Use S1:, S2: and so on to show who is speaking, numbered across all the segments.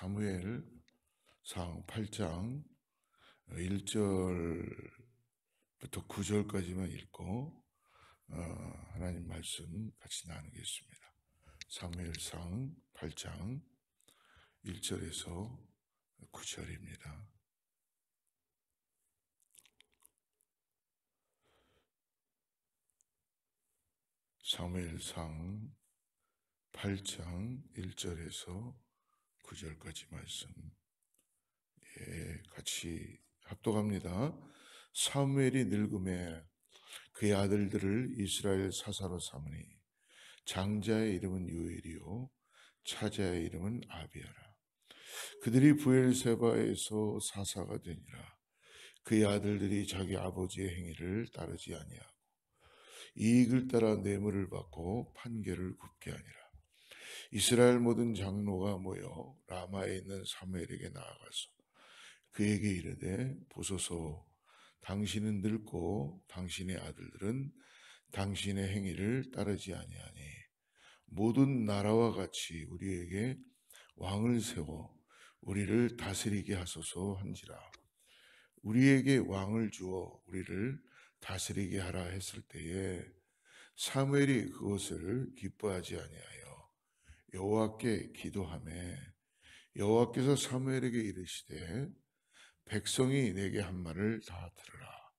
S1: 사무엘상 8장 1절부터 9절까지만 읽고 하나님 말씀 같이 나누겠습니다. 사무엘상 8장 1절에서 9절입니다. 사무엘상 8장 1절에서 9절까지 말씀 같이 합독합니다. 사무엘이 늙음에 그의 아들들을 이스라엘 사사로 삼으니 장자의 이름은 요엘이요 차자의 이름은 아비야라. 그들이 브엘세바에서 사사가 되니라. 그의 아들들이 자기 아버지의 행위를 따르지 아니하고 이익을 따라 뇌물을 받고 판결을 굽게 하니라. 이스라엘 모든 장로가 모여 라마에 있는 사무엘에게 나아가서 그에게 이르되 보소서, 당신은 늙고 당신의 아들들은 당신의 행위를 따르지 아니하니 모든 나라와 같이 우리에게 왕을 세워 우리를 다스리게 하소서 한지라. 우리에게 왕을 주어 우리를 다스리게 하라 했을 때에 사무엘이 그것을 기뻐하지 아니하여 여호와께 기도하매 여호와께서 사무엘에게 이르시되 백성이 내게 한 말을 다 들으라.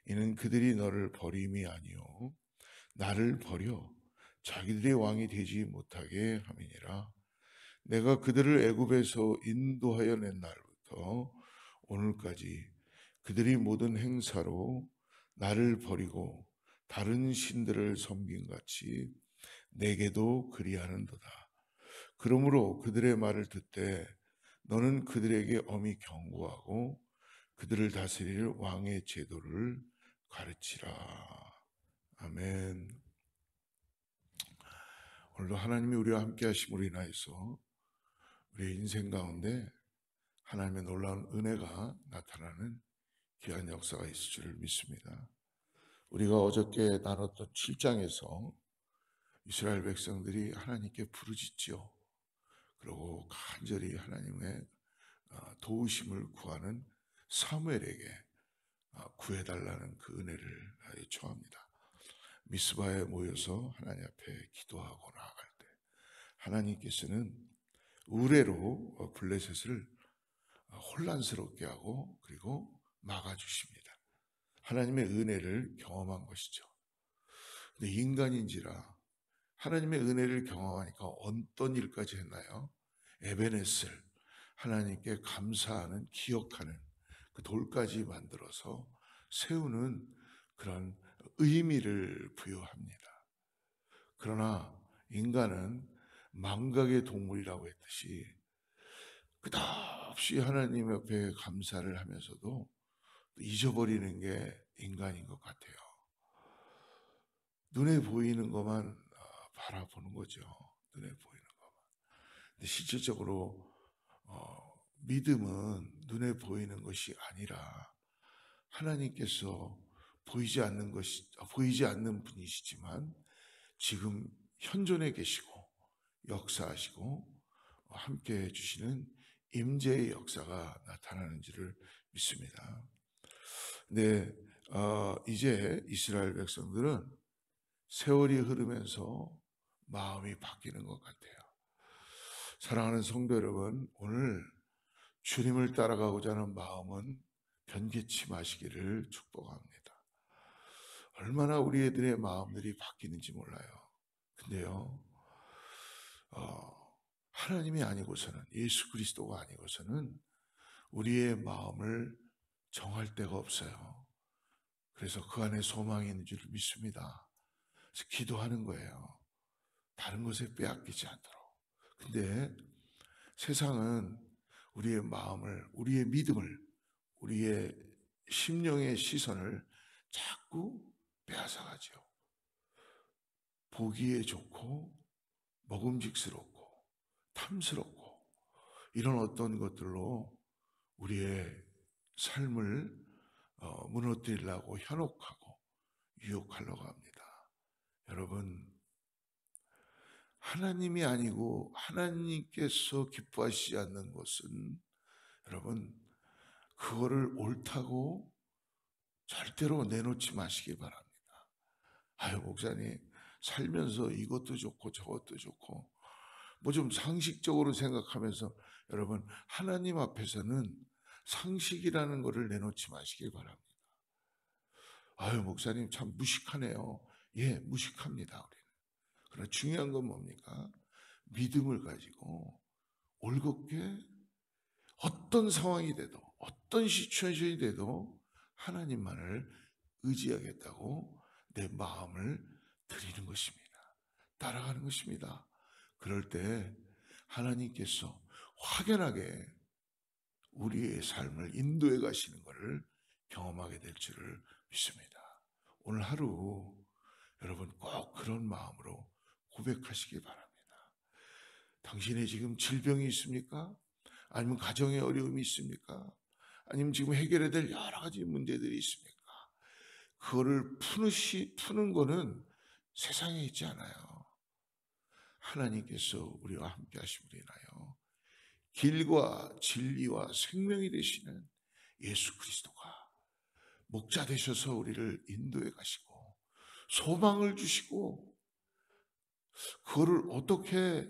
S1: 이는 그들이 너를 버림이 아니요 나를 버려 자기들의 왕이 되지 못하게 함이니라. 내가 그들을 애굽에서 인도하여 낸 날부터 오늘까지 그들이 모든 행사로 나를 버리고 다른 신들을 섬긴 같이 내게도 그리하는도다. 그러므로 그들의 말을 듣되 너는 그들에게 엄히 경고하고 그들을 다스릴 왕의 제도를 가르치라. 아멘. 오늘도 하나님이 우리와 함께 하심으로 인하여서 우리의 인생 가운데 하나님의 놀라운 은혜가 나타나는 귀한 역사가 있을 줄을 믿습니다. 우리가 어저께 나눴던 7장에서 이스라엘 백성들이 하나님께 부르짖죠. 그리고 간절히 하나님의 도우심을 구하는 사무엘에게 구해달라는 그 은혜를 요청합니다. 미스바에 모여서 하나님 앞에 기도하고 나아갈 때 하나님께서는 의뢰로 블레셋을 혼란스럽게 하고 그리고 막아주십니다. 하나님의 은혜를 경험한 것이죠. 근데 인간인지라 하나님의 은혜를 경험하니까 어떤 일까지 했나요? 에베네셀, 하나님께 감사하는, 기억하는 그 돌까지 만들어서 세우는 그런 의미를 부여합니다. 그러나 인간은 망각의 동물이라고 했듯이 끝없이 하나님 옆에 감사를 하면서도 잊어버리는 게 인간인 것 같아요. 눈에 보이는 것만 바라보는 거죠. 눈에 보이는 것만. 근데 실질적으로 믿음은 눈에 보이는 것이 아니라 하나님께서 보이지 않는 분이시지만 지금 현존에 계시고 역사하시고 함께 해주시는 임재의 역사가 나타나는지를 믿습니다. 근데 이제 이스라엘 백성들은 세월이 흐르면서 마음이 바뀌는 것 같아요. 사랑하는 성도 여러분, 오늘 주님을 따라가고자 하는 마음은 변개치 마시기를 축복합니다. 얼마나 우리 애들의 마음들이 바뀌는지 몰라요. 근데요, 하나님이 아니고서는, 예수 그리스도가 아니고서는 우리의 마음을 정할 데가 없어요. 그래서 그 안에 소망이 있는 줄 믿습니다. 그래서 기도하는 거예요. 다른 것에 빼앗기지 않도록. 근데 세상은 우리의 마음을, 우리의 믿음을, 우리의 심령의 시선을 자꾸 빼앗아가죠. 보기에 좋고 먹음직스럽고 탐스럽고 이런 어떤 것들로 우리의 삶을 무너뜨리려고 현혹하고 유혹하려고 합니다. 여러분, 하나님이 아니고 하나님께서 기뻐하시지 않는 것은 여러분 그거를 옳다고 절대로 내놓지 마시기 바랍니다. 아유 목사님 살면서 이것도 좋고 저것도 좋고 뭐 좀 상식적으로 생각하면서 여러분 하나님 앞에서는 상식이라는 것을 내놓지 마시기 바랍니다. 아유 목사님 참 무식하네요. 예, 무식합니다 우리는. 그러나 중요한 건 뭡니까? 믿음을 가지고 올곧게 어떤 상황이 돼도 어떤 시츄에이션이 돼도 하나님만을 의지하겠다고 내 마음을 드리는 것입니다. 따라가는 것입니다. 그럴 때 하나님께서 확연하게 우리의 삶을 인도해 가시는 것을 경험하게 될 줄을 믿습니다. 오늘 하루 여러분 꼭 그런 마음으로 고백하시기 바랍니다. 당신의 지금 질병이 있습니까? 아니면 가정의 어려움이 있습니까? 아니면 지금 해결해야 될 여러 가지 문제들이 있습니까? 그거를 푸는 거는 세상에 있지 않아요. 하나님께서 우리와 함께 하심으로 인하여 길과 진리와 생명이 되시는 예수 그리스도가 목자 되셔서 우리를 인도해 가시고 소망을 주시고 그거를 어떻게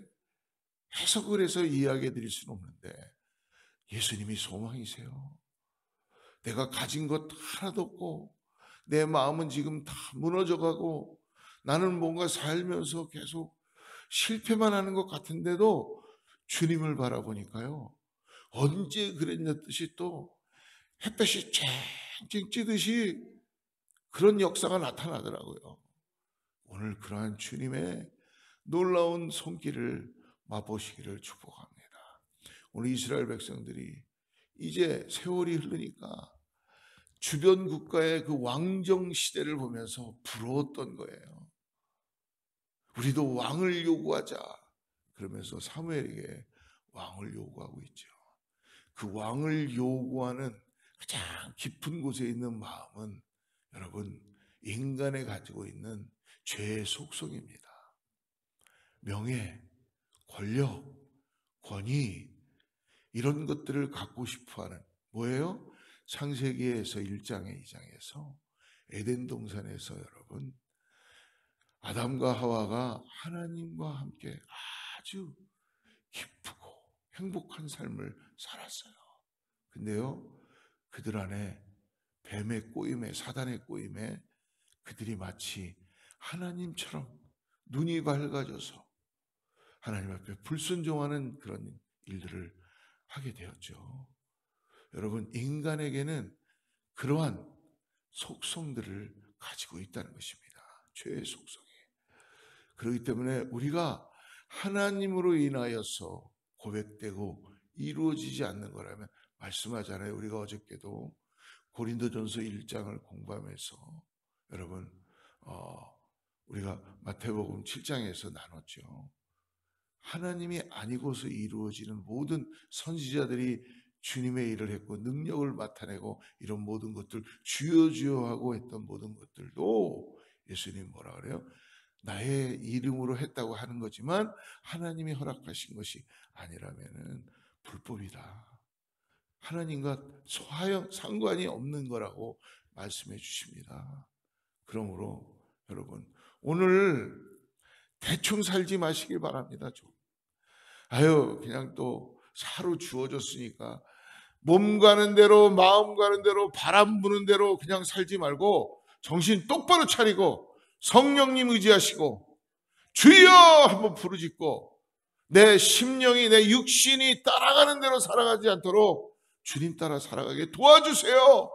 S1: 해석을 해서 이야기해 드릴 수는 없는데 예수님이 소망이세요. 내가 가진 것 하나도 없고 내 마음은 지금 다 무너져가고 나는 뭔가 살면서 계속 실패만 하는 것 같은데도 주님을 바라보니까요 언제 그랬냐듯이 또 햇볕이 쨍쨍 찌듯이 그런 역사가 나타나더라고요. 오늘 그러한 주님의 놀라운 손길을 맛보시기를 축복합니다. 오늘 이스라엘 백성들이 이제 세월이 흐르니까 주변 국가의 그 왕정 시대를 보면서 부러웠던 거예요. 우리도 왕을 요구하자 그러면서 사무엘에게 왕을 요구하고 있죠. 그 왕을 요구하는 가장 깊은 곳에 있는 마음은 여러분 인간에 가지고 있는 죄의 속성입니다. 명예, 권력, 권위 이런 것들을 갖고 싶어하는 뭐예요? 창세기에서 1장에 2장에서 에덴 동산에서 여러분 아담과 하와가 하나님과 함께 아주 기쁘고 행복한 삶을 살았어요. 근데요 그들 안에 뱀의 꼬임에 사단의 꼬임에 그들이 마치 하나님처럼 눈이 밝아져서 하나님 앞에 불순종하는 그런 일들을 하게 되었죠. 여러분 인간에게는 그러한 속성들을 가지고 있다는 것입니다. 죄의 속성이. 그렇기 때문에 우리가 하나님으로 인하여서 고백되고 이루어지지 않는 거라면 말씀하잖아요. 우리가 어저께도 고린도전서 1장을 공부하면서 여러분 우리가 마태복음 7장에서 나눴죠. 하나님이 아니고서 이루어지는 모든 선지자들이 주님의 일을 했고 능력을 나타내고 이런 모든 것들 주여 주여 하고 했던 모든 것들도 예수님 뭐라 그래요? 나의 이름으로 했다고 하는 거지만 하나님이 허락하신 것이 아니라면은 불법이다. 하나님과 상관이 없는 거라고 말씀해 주십니다. 그러므로 여러분 오늘 대충 살지 마시길 바랍니다. 좀. 그냥 또 사로 주어졌으니까 몸 가는 대로 마음 가는 대로 바람 부는 대로 그냥 살지 말고 정신 똑바로 차리고 성령님 의지하시고 주여 한번 부르짖고 내 심령이 내 육신이 따라가는 대로 살아가지 않도록 주님 따라 살아가게 도와주세요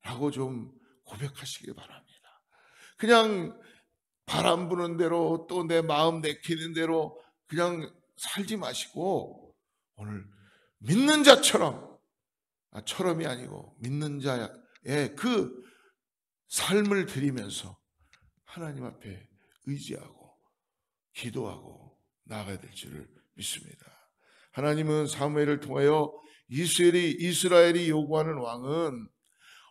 S1: 라고 좀 고백하시기 바랍니다. 그냥 바람 부는 대로 또 내 마음 내키는 대로 그냥 살지 마시고 오늘 믿는 자처럼 처럼이 아니고 믿는 자의 그 삶을 드리면서 하나님 앞에 의지하고 기도하고 나아가야 될 줄을 믿습니다. 하나님은 사무엘을 통하여 이스라엘이 요구하는 왕은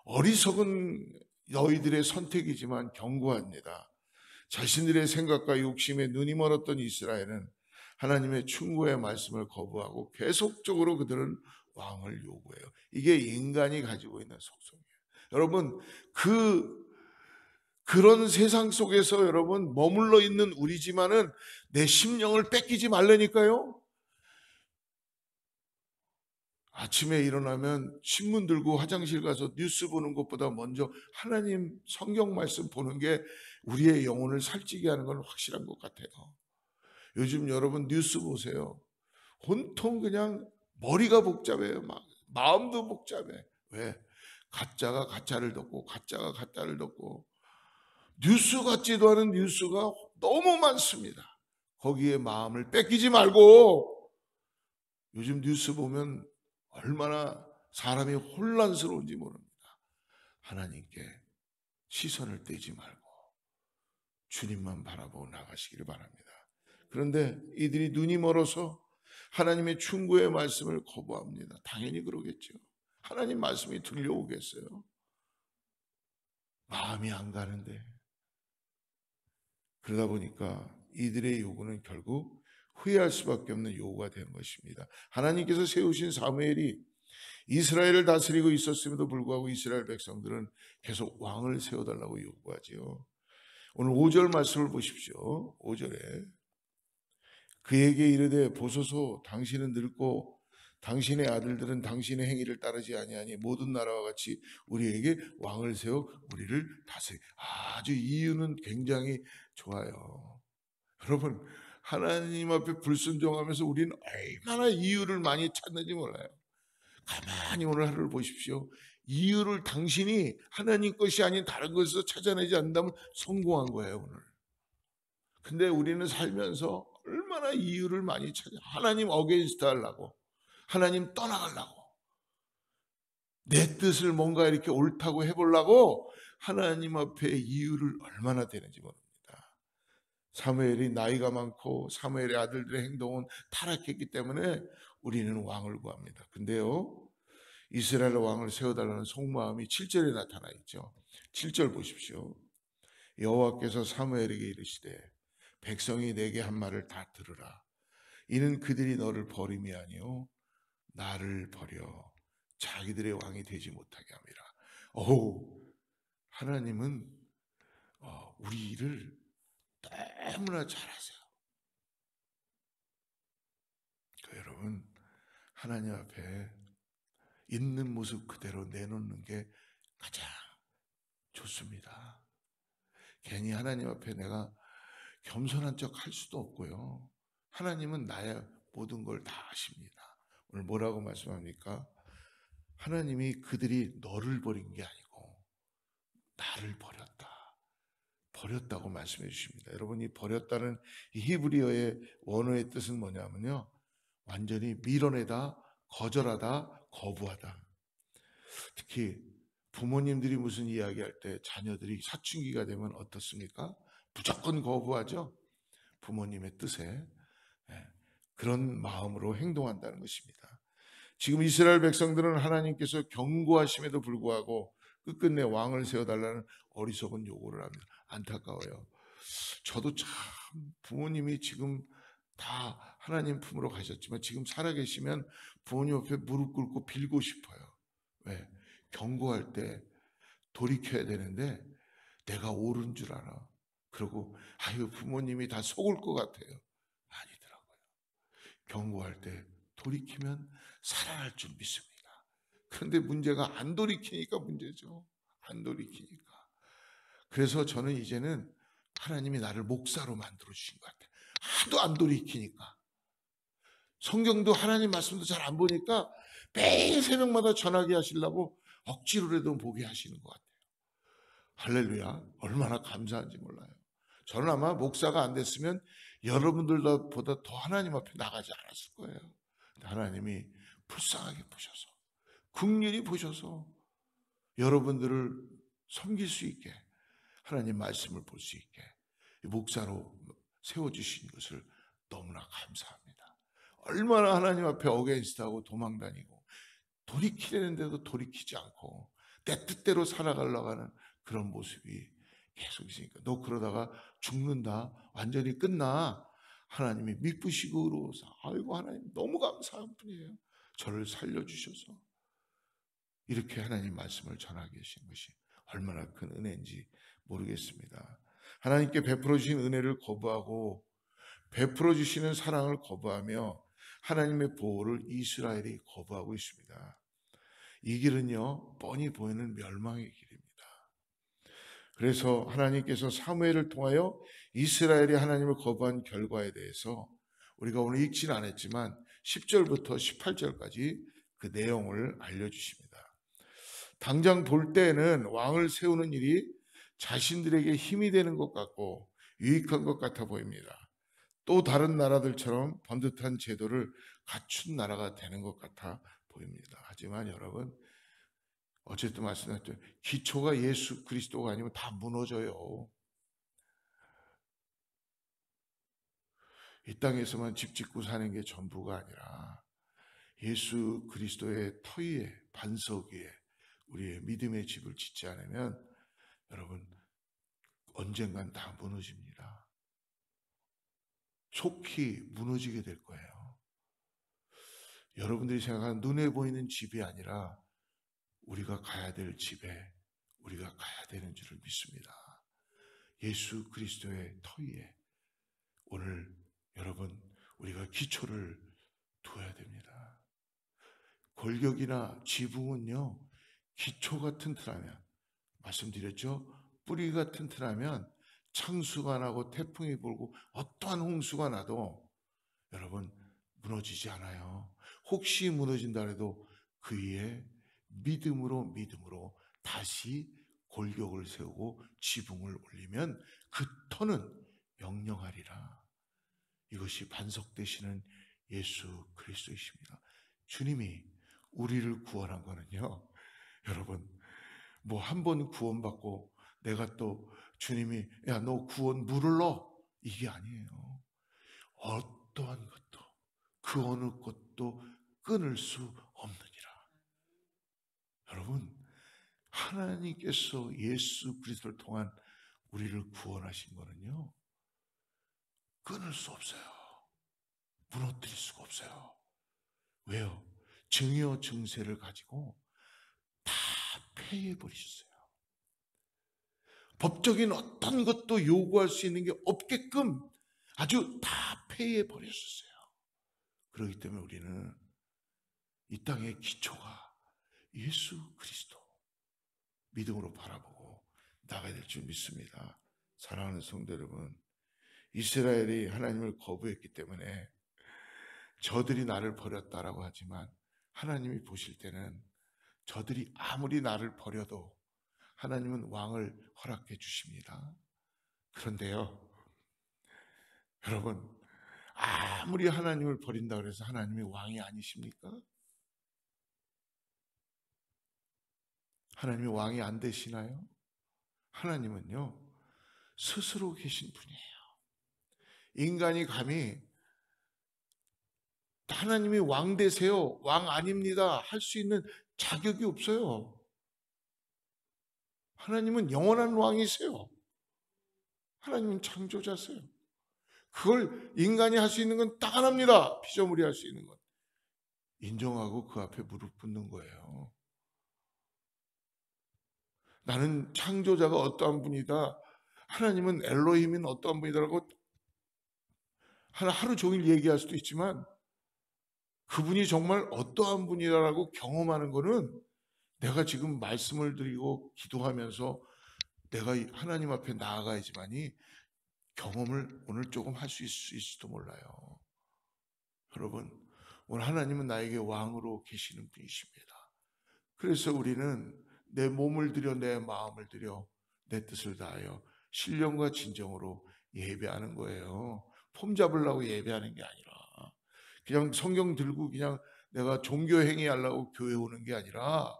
S1: 어리석은 너희들의 선택이지만 경고합니다. 자신들의 생각과 욕심에 눈이 멀었던 이스라엘은 하나님의 충고의 말씀을 거부하고 계속적으로 그들은 왕을 요구해요. 이게 인간이 가지고 있는 속성이에요. 여러분, 그런 세상 속에서 여러분 머물러 있는 우리지만은 내 심령을 뺏기지 말라니까요. 아침에 일어나면 신문 들고 화장실 가서 뉴스 보는 것보다 먼저 하나님 성경 말씀 보는 게 우리의 영혼을 살찌게 하는 건 확실한 것 같아요. 요즘 여러분 뉴스 보세요. 온통 그냥 머리가 복잡해요. 마음도 복잡해. 왜? 가짜가 가짜를 덮고 가짜가 가짜를 덮고 뉴스 같지도 않은 뉴스가 너무 많습니다. 거기에 마음을 뺏기지 말고 요즘 뉴스 보면 얼마나 사람이 혼란스러운지 모릅니다. 하나님께 시선을 떼지 말고 주님만 바라보고 나가시기를 바랍니다. 그런데 이들이 눈이 멀어서 하나님의 충고의 말씀을 거부합니다. 당연히 그러겠죠. 하나님 말씀이 들려오겠어요? 마음이 안 가는데. 그러다 보니까 이들의 요구는 결국 후회할 수밖에 없는 요구가 되는 것입니다. 하나님께서 세우신 사무엘이 이스라엘을 다스리고 있었음에도 불구하고 이스라엘 백성들은 계속 왕을 세워달라고 요구하지요. 오늘 5절 말씀을 보십시오. 5절에 그에게 이르되 보소서 당신은 늙고 당신의 아들들은 당신의 행위를 따르지 아니하니 모든 나라와 같이 우리에게 왕을 세워 우리를 다스리. 아주 이유는 굉장히 좋아요. 여러분 하나님 앞에 불순종하면서 우리는 얼마나 이유를 많이 찾는지 몰라요. 가만히 오늘 하루를 보십시오. 이유를 당신이 하나님 것이 아닌 다른 것에서 찾아내지 않는다면 성공한 거예요 오늘. 근데 우리는 살면서 얼마나 이유를 많이 찾아. 하나님 어게인스트 하려고, 하나님 떠나가려고, 내 뜻을 뭔가 이렇게 옳다고 해보려고 하나님 앞에 이유를 얼마나 되는지 모릅니다. 사무엘이 나이가 많고 사무엘의 아들들의 행동은 타락했기 때문에 우리는 왕을 구합니다. 근데요 이스라엘 왕을 세워달라는 속마음이 7절에 나타나 있죠. 7절 보십시오. 여호와께서 사무엘에게 이르시되 백성이 내게 한 말을 다 들으라. 이는 그들이 너를 버림이 아니요 나를 버려 자기들의 왕이 되지 못하게 함이라. 하나님은 우리를 너무나 잘 아세요. 여러분 하나님 앞에 있는 모습 그대로 내놓는 게 가장 좋습니다. 괜히 하나님 앞에 내가 겸손한 척 할 수도 없고요. 하나님은 나의 모든 걸 다 아십니다. 오늘 뭐라고 말씀합니까? 하나님이 그들이 너를 버린 게 아니고 나를 버렸다고 말씀해 주십니다. 여러분이 버렸다는 이 히브리어의 원어의 뜻은 뭐냐면요, 완전히 밀어내다, 거절하다, 거부하다. 특히 부모님들이 무슨 이야기할 때 자녀들이 사춘기가 되면 어떻습니까? 무조건 거부하죠. 부모님의 뜻에. 그런 마음으로 행동한다는 것입니다. 지금 이스라엘 백성들은 하나님께서 경고하심에도 불구하고 끝끝내 왕을 세워달라는 어리석은 요구를 합니다. 안타까워요. 저도 참 부모님이 지금 다 하나님 품으로 가셨지만 지금 살아계시면 부모님 앞에 무릎 꿇고 빌고 싶어요. 왜? 경고할 때 돌이켜야 되는데 내가 옳은 줄 알아. 그리고 아유 부모님이 다 속을 것 같아요. 아니더라고요. 경고할 때 돌이키면 살아날 줄 믿습니다. 그런데 문제가 안 돌이키니까 문제죠. 안 돌이키니까. 그래서 저는 이제는 하나님이 나를 목사로 만들어 주신 것 같아요. 하도 안 돌이키니까. 성경도 하나님 말씀도 잘 안 보니까 매일 새벽마다 전하게 하시려고 억지로라도 보게 하시는 것 같아요. 할렐루야. 얼마나 감사한지 몰라요. 저는 아마 목사가 안 됐으면 여러분들보다 더 하나님 앞에 나가지 않았을 거예요. 하나님이 불쌍하게 보셔서 긍휼히 보셔서 여러분들을 섬길 수 있게 하나님 말씀을 볼 수 있게 목사로 세워주신 것을 너무나 감사합니다. 얼마나 하나님 앞에 어게인스트하고 도망다니고 돌이키려는데도 돌이키지 않고 내 뜻대로 살아가려고 하는 그런 모습이 계속 있으니까 너 그러다가 죽는다. 완전히 끝나. 하나님이 미쁘시고로서 아이고 하나님 너무 감사한 분이에요. 저를 살려주셔서 이렇게 하나님 말씀을 전하게 하신 것이 얼마나 큰 은혜인지 모르겠습니다. 하나님께 베풀어 주신 은혜를 거부하고 베풀어 주시는 사랑을 거부하며 하나님의 보호를 이스라엘이 거부하고 있습니다. 이 길은요 뻔히 보이는 멸망의 길입니다. 그래서 하나님께서 사무엘을 통하여 이스라엘이 하나님을 거부한 결과에 대해서 우리가 오늘 읽지는 않았지만 10절부터 18절까지 그 내용을 알려주십니다. 당장 볼 때에는 왕을 세우는 일이 자신들에게 힘이 되는 것 같고 유익한 것 같아 보입니다. 또 다른 나라들처럼 번듯한 제도를 갖춘 나라가 되는 것 같아 보입니다. 하지만 여러분 어쨌든 말씀드렸죠. 기초가 예수 그리스도가 아니면 다 무너져요. 이 땅에서만 집 짓고 사는 게 전부가 아니라 예수 그리스도의 터 위에 반석 위에 우리의 믿음의 집을 짓지 않으면 여러분 언젠간 다 무너집니다. 속히 무너지게 될 거예요. 여러분들이 생각하는 눈에 보이는 집이 아니라 우리가 가야 될 집에 우리가 가야 되는 줄을 믿습니다. 예수 그리스도의 터 위에 오늘 여러분 우리가 기초를 둬야 됩니다. 골격이나 지붕은요 기초가 튼튼하면 말씀드렸죠. 뿌리가 튼튼하면 창수가 나고 태풍이 불고 어떠한 홍수가 나도 여러분 무너지지 않아요. 혹시 무너진다 해도 그 위에 믿음으로 다시 골격을 세우고 지붕을 올리면 그 터는 영영하리라. 이것이 반석 되시는 예수 그리스도이십니다. 주님이 우리를 구원한 거는요 여러분 뭐 한 번 구원받고 내가 또 주님이 야 너 구원 물을 넣어 이게 아니에요. 어떠한 것도 그 어느 것도 끊을 수 없느니라. 여러분 하나님께서 예수 그리스도를 통한 우리를 구원하신 거는요 끊을 수 없어요. 무너뜨릴 수가 없어요. 왜요? 증여 증세를 가지고 다 폐해 버리셨어요. 법적인 어떤 것도 요구할 수 있는 게 없게끔 아주 다 폐해 버렸었어요. 그렇기 때문에 우리는 이 땅의 기초가 예수 그리스도 믿음으로 바라보고 나가야 될 줄 믿습니다. 사랑하는 성도 여러분, 이스라엘이 하나님을 거부했기 때문에 저들이 나를 버렸다라고 하지만 하나님이 보실 때는 저들이 아무리 나를 버려도 하나님은 왕을 허락해 주십니다. 그런데요, 여러분, 아무리 하나님을 버린다 그래서 하나님이 왕이 아니십니까? 하나님이 왕이 안 되시나요? 하나님은요, 스스로 계신 분이에요. 인간이 감히 하나님이 왕 되세요, 왕 아닙니다 할 수 있는 자격이 없어요. 하나님은 영원한 왕이세요. 하나님은 창조자세요. 그걸 인간이 할 수 있는 건 딱 하나입니다. 피조물이 할 수 있는 건 인정하고 그 앞에 무릎 꿇는 거예요. 나는 창조자가 어떠한 분이다, 하나님은 엘로힘은 어떠한 분이다라고 하루 종일 얘기할 수도 있지만 그분이 정말 어떠한 분이라고 경험하는 거는 내가 지금 말씀을 드리고 기도하면서 내가 하나님 앞에 나아가야지만이 경험을 오늘 조금 할 수 있을지도 몰라요. 여러분, 오늘 하나님은 나에게 왕으로 계시는 분이십니다. 그래서 우리는 내 몸을 들여 내 마음을 들여 내 뜻을 다하여 신령과 진정으로 예배하는 거예요. 폼 잡으려고 예배하는 게 아니라 그냥 성경 들고 그냥 내가 종교 행위 하려고 교회 오는 게 아니라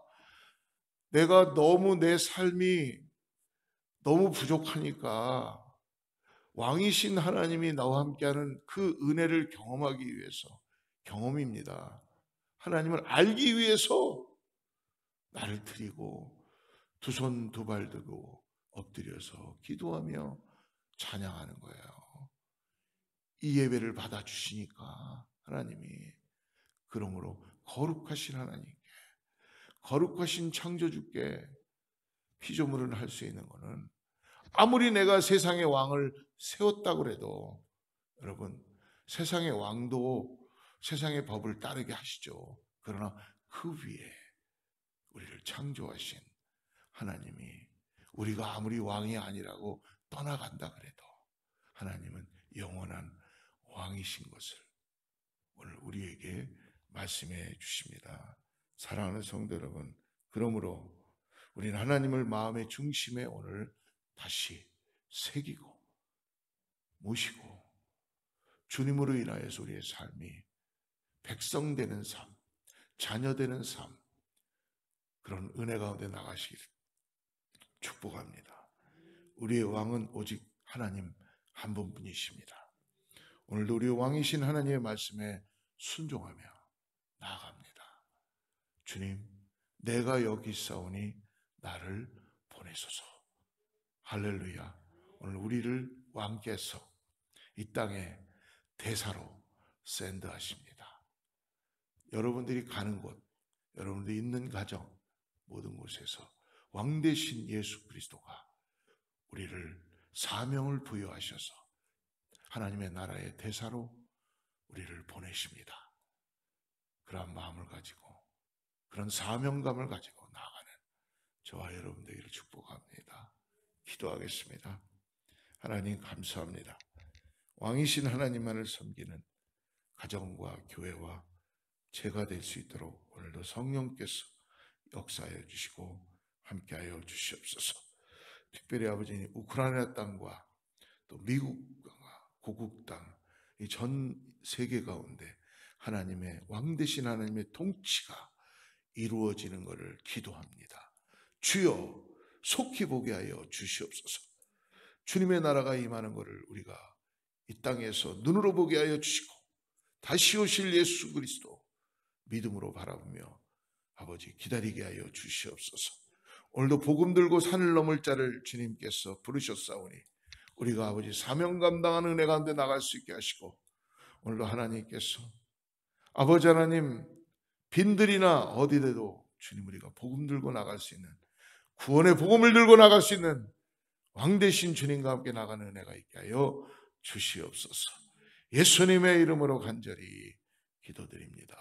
S1: 내가 너무 내 삶이 너무 부족하니까 왕이신 하나님이 나와 함께하는 그 은혜를 경험하기 위해서, 경험입니다. 하나님을 알기 위해서 나를 드리고 두 손 두 발 들고 엎드려서 기도하며 찬양하는 거예요. 이 예배를 받아주시니까 하나님이, 그러므로 거룩하신 하나님께, 거룩하신 창조주께 피조물을 할 수 있는 것은, 아무리 내가 세상의 왕을 세웠다고 해도, 여러분, 세상의 왕도 세상의 법을 따르게 하시죠. 그러나 그 위에 우리를 창조하신 하나님이, 우리가 아무리 왕이 아니라고 떠나간다 그래도 하나님은 영원한 왕이신 것을 오늘 우리에게 말씀해 주십니다. 사랑하는 성도 여러분, 그러므로 우리는 하나님을 마음의 중심에 오늘 다시 새기고 모시고, 주님으로 인하여서 우리의 삶이 백성되는 삶, 자녀되는 삶, 그런 은혜 가운데 나가시기를 축복합니다. 우리의 왕은 오직 하나님 한 분뿐이십니다. 오늘도 우리 왕이신 하나님의 말씀에 순종하며 나아갑니다. 주님, 내가 여기 있사오니 나를 보내소서. 할렐루야. 오늘 우리를 왕께서 이 땅에 대사로 샌드하십니다. 여러분들이 가는 곳, 여러분들이 있는 가정, 모든 곳에서 왕 되신 예수 그리스도가 우리를 사명을 부여하셔서 하나님의 나라의 대사로 우리를 보내십니다. 그런 마음을 가지고, 그런 사명감을 가지고 나아가는 저와 여러분들을 축복합니다. 기도하겠습니다. 하나님 감사합니다. 왕이신 하나님만을 섬기는 가정과 교회와 제가 될 수 있도록 오늘도 성령께서 역사하여 주시고 함께하여 주시옵소서. 특별히 아버지, 우크라이나 땅과 또 미국과 고국 땅, 이 전 세계 가운데 하나님의 왕 되신 하나님의 통치가 이루어지는 것을 기도합니다. 주여 속히 보게 하여 주시옵소서. 주님의 나라가 임하는 것을 우리가 이 땅에서 눈으로 보게 하여 주시고, 다시 오실 예수 그리스도 믿음으로 바라보며 아버지 기다리게 하여 주시옵소서. 오늘도 복음 들고 산을 넘을 자를 주님께서 부르셨사오니 우리가 아버지 사명 감당하는 은혜 가운데 나갈 수 있게 하시고, 오늘도 하나님께서 아버지 하나님, 빈들이나 어디에도 주님 우리가 복음 들고 나갈 수 있는, 구원의 복음을 들고 나갈 수 있는 왕 되신 주님과 함께 나가는 은혜가 있게 하여 주시옵소서. 예수님의 이름으로 간절히 기도드립니다.